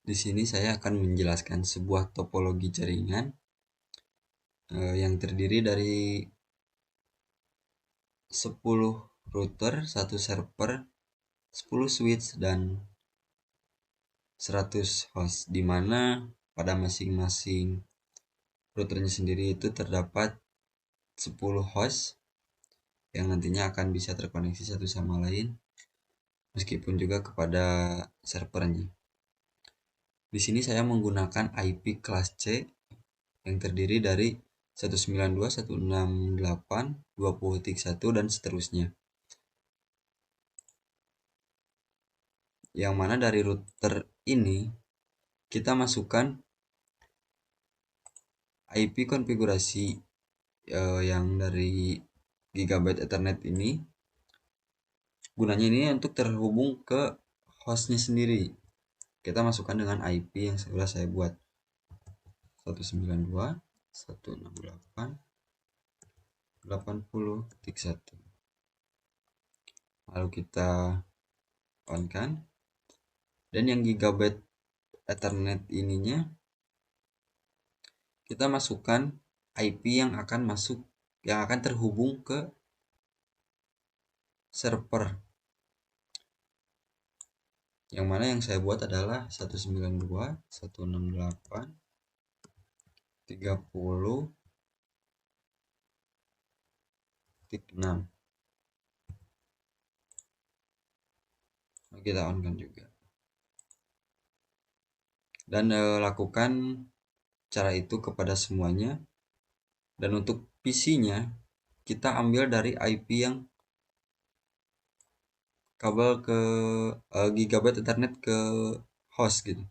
Di sini saya akan menjelaskan sebuah topologi jaringan yang terdiri dari 10 router, 1 server, 10 switch, dan 100 host, di mana pada masing-masing routernya sendiri itu terdapat 10 host yang nantinya akan bisa terkoneksi satu sama lain, meskipun juga kepada servernya. Di sini saya menggunakan IP kelas C yang terdiri dari 192.168.20.1 dan seterusnya. Yang mana dari router ini kita masukkan IP konfigurasi yang dari Gigabit Ethernet ini. Gunanya ini untuk terhubung ke hostnya sendiri. Kita masukkan dengan IP yang sudah saya buat, 192.168.80.1. Lalu kita on kan, dan yang Gigabit Ethernet ininya kita masukkan IP yang akan terhubung ke server, yang mana yang saya buat adalah 192.168.30.6. Kita on kan juga, dan lakukan cara itu kepada semuanya. Dan untuk PC-nya kita ambil dari IP yang kabel ke Gigabit Ethernet ke host gitu.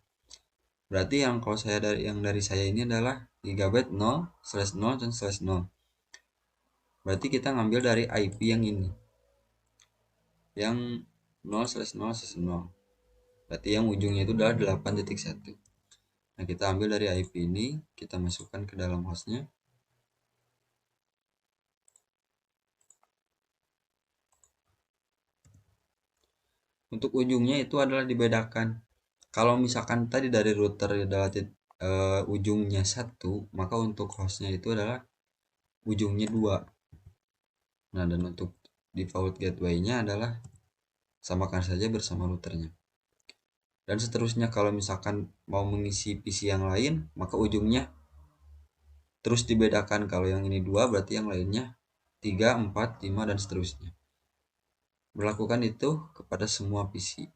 Berarti yang kalau saya dari saya ini adalah Gigabit 0/0 dan /0. Berarti kita ngambil dari IP yang ini, yang 0/0/0. Berarti yang ujungnya itu adalah 8.1. Nah, kita ambil dari IP ini, kita masukkan ke dalam hostnya. Untuk ujungnya itu adalah dibedakan. Kalau misalkan tadi dari router adalah ujungnya 1, maka untuk hostnya itu adalah ujungnya 2. Nah, dan untuk default gateway-nya adalah samakan saja bersama routernya. Dan seterusnya, kalau misalkan mau mengisi PC yang lain, maka ujungnya terus dibedakan. Kalau yang ini 2, berarti yang lainnya 3, 4, 5, dan seterusnya. Berlakukan itu kepada semua PC.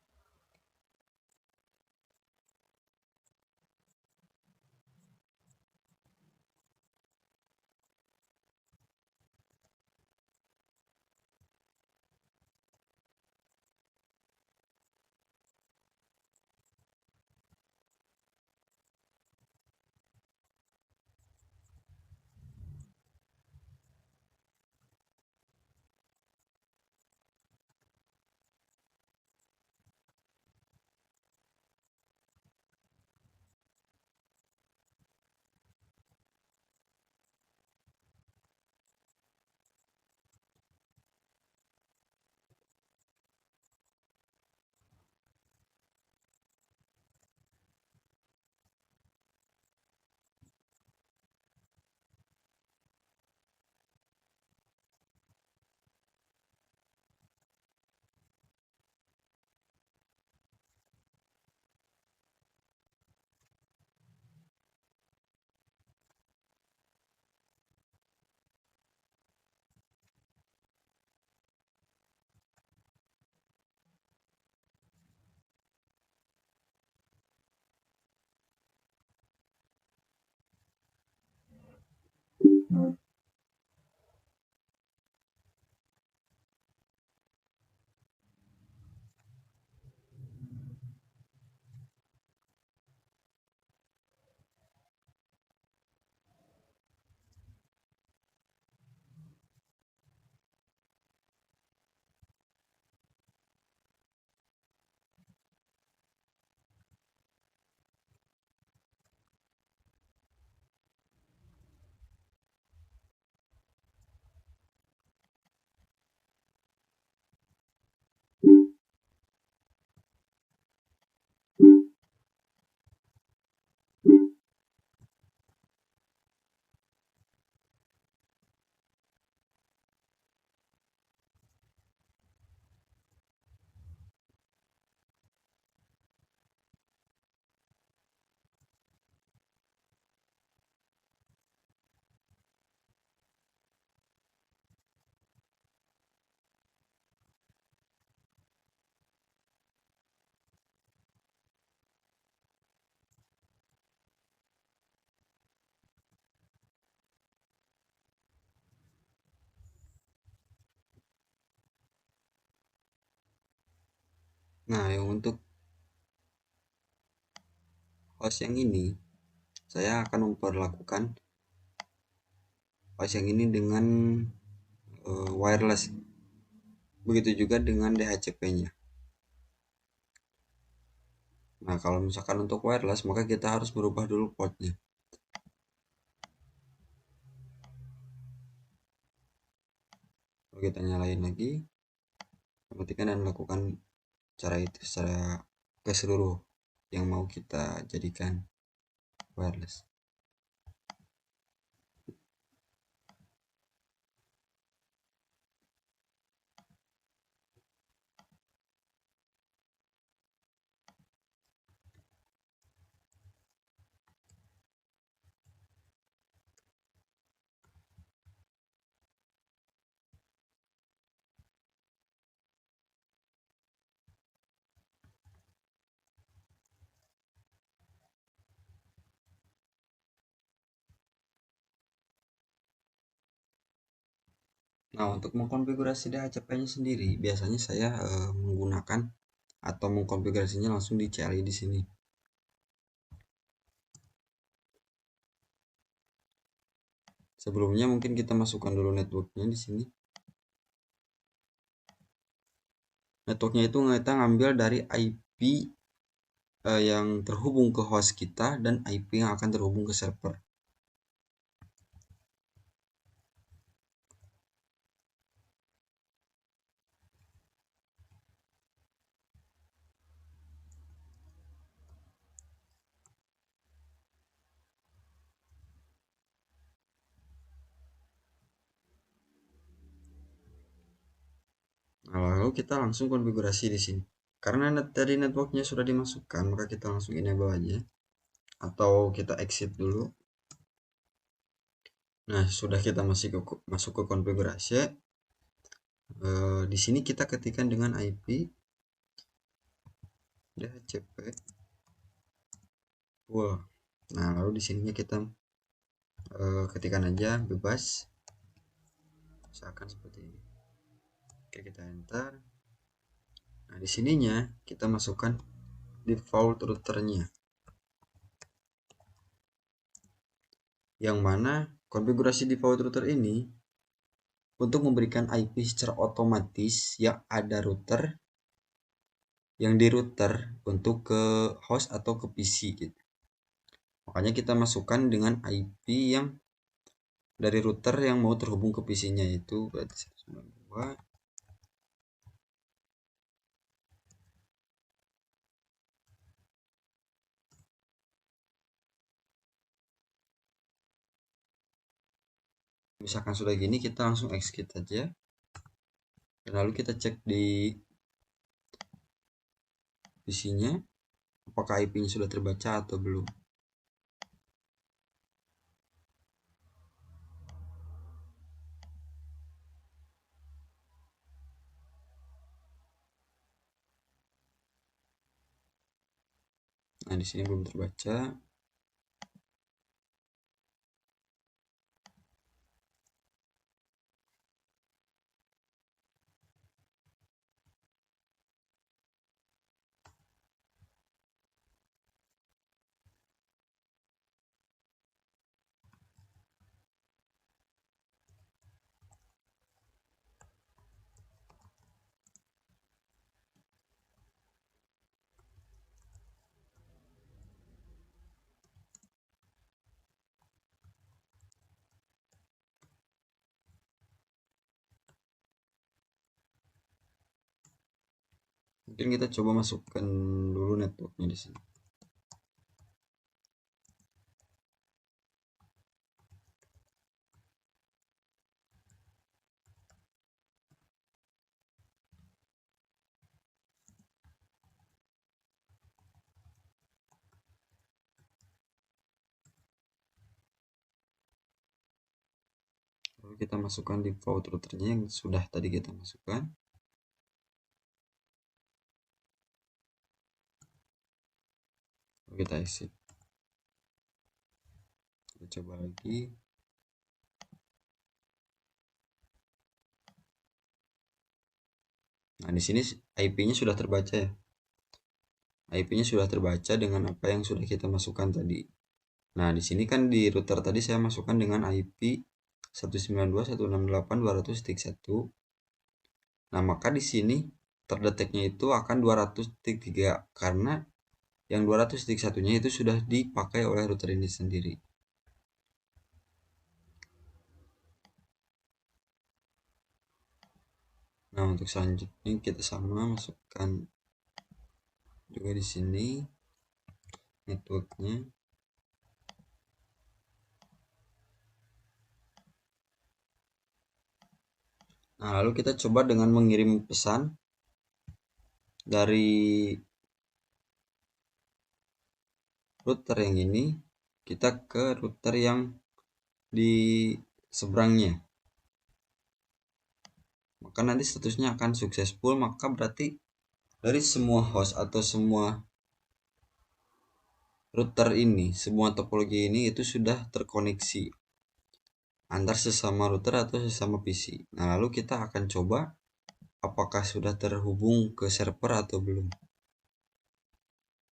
Nah, yang untuk host yang ini, saya akan memperlakukan host yang ini dengan wireless. Begitu juga dengan DHCP-nya. Nah, kalau misalkan untuk wireless, maka kita harus merubah dulu portnya. Lalu kita nyalain lagi, matikan dan lakukan cara itu secara keseluruh yang mau kita jadikan wireless. Nah, untuk mengkonfigurasi DHCP-nya sendiri, biasanya saya menggunakan atau mengkonfigurasinya langsung di CLI di sini. Sebelumnya mungkin kita masukkan dulu networknya di sini. Networknya itu kita ngambil dari IP yang terhubung ke host kita dan IP yang akan terhubung ke server. Nah, lalu kita langsung konfigurasi di sini. Karena dari networknya sudah dimasukkan, maka kita langsung enable aja. Atau kita exit dulu. Nah, sudah kita masuk ke konfigurasi. Di sini kita ketikkan dengan IP DHCP full. Nah, lalu di sininya kita ketikkan aja bebas. Misalkan seperti ini. Oke, kita enter. Nah, di sininya kita masukkan default routernya. Yang mana konfigurasi default router ini untuk memberikan IP secara otomatis yang ada router yang di router untuk ke host atau ke PC gitu. Makanya kita masukkan dengan IP yang dari router yang mau terhubung ke PC-nya itu berarti 192. Misalkan sudah gini, kita langsung exit aja. Dan lalu kita cek di PC-nya apakah IP-nya sudah terbaca atau belum. Nah, di sini belum terbaca. Mungkin kita coba masukkan dulu networknya di sini. Lalu kita masukkan default routernya yang sudah tadi kita masukkan. Lalu kita exit. Kita coba lagi. Nah, di sini IP-nya sudah terbaca ya. IP-nya sudah terbaca dengan apa yang sudah kita masukkan tadi. Nah, di sini kan di router tadi saya masukkan dengan IP 192.168.200.1. Nah, maka di sini terdeteknya itu akan 200.3 karena yang 200.1-nya itu sudah dipakai oleh router ini sendiri. Nah, untuk selanjutnya kita sama masukkan juga di sini networknya. Nah, lalu kita coba dengan mengirim pesan dari router yang ini kita ke router yang di seberangnya. Maka nanti statusnya akan successful, maka berarti dari semua host atau semua router ini, semua topologi ini itu sudah terkoneksi antar sesama router atau sesama PC. Nah, lalu kita akan coba apakah sudah terhubung ke server atau belum.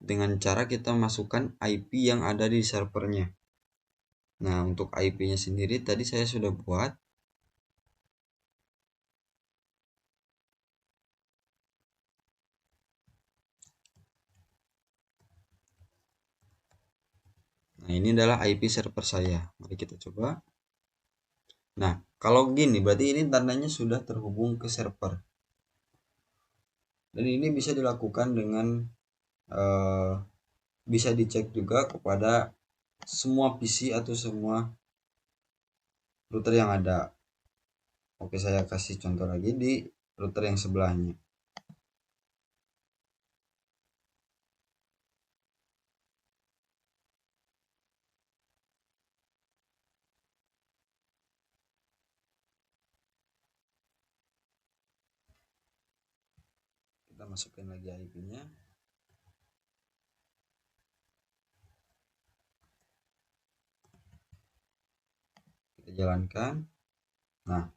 Dengan cara kita masukkan IP yang ada di servernya. Nah, untuk IP-nya sendiri tadi saya sudah buat. Nah, ini adalah IP server saya. Mari kita coba. Nah, kalau gini berarti ini tandanya sudah terhubung ke server. Dan ini bisa dilakukan dengan bisa dicek juga kepada semua PC atau semua router yang ada. Oke, saya kasih contoh lagi di router yang sebelahnya. Kita masukin lagi IP-nya. Kita jalankan. Nah,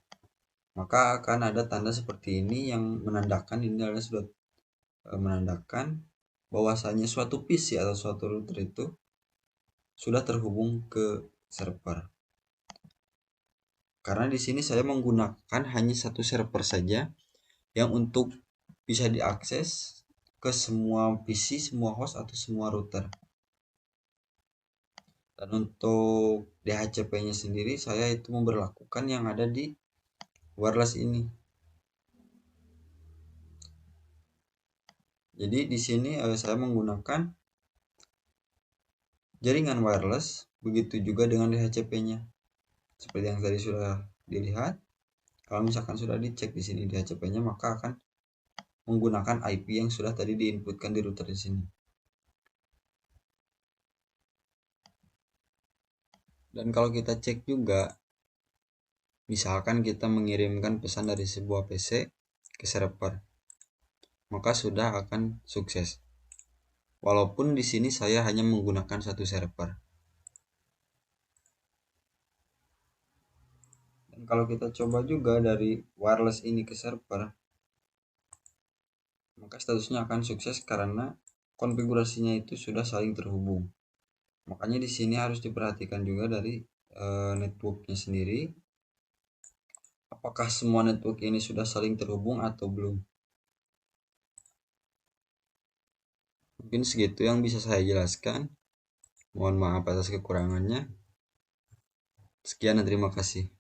maka akan ada tanda seperti ini yang menandakan ini adalah sudah menandakan bahwasanya suatu PC atau suatu router itu sudah terhubung ke server. Karena di sini saya menggunakan hanya satu server saja yang untuk bisa diakses ke semua PC, semua host atau semua router. Dan untuk DHCP-nya sendiri saya itu memberlakukan yang ada di wireless ini. Jadi di sini saya menggunakan jaringan wireless, begitu juga dengan DHCP-nya. Seperti yang tadi sudah dilihat, kalau misalkan sudah dicek di sini DHCP-nya, maka akan menggunakan IP yang sudah tadi diinputkan di router di sini. Dan kalau kita cek juga, misalkan kita mengirimkan pesan dari sebuah PC ke server, maka sudah akan sukses. Walaupun di sini saya hanya menggunakan satu server. Dan kalau kita coba juga dari wireless ini ke server, maka statusnya akan sukses karena konfigurasinya itu sudah saling terhubung. Makanya di sini harus diperhatikan juga dari networknya sendiri. Apakah semua network ini sudah saling terhubung atau belum? Mungkin segitu yang bisa saya jelaskan. Mohon maaf atas kekurangannya. Sekian dan terima kasih.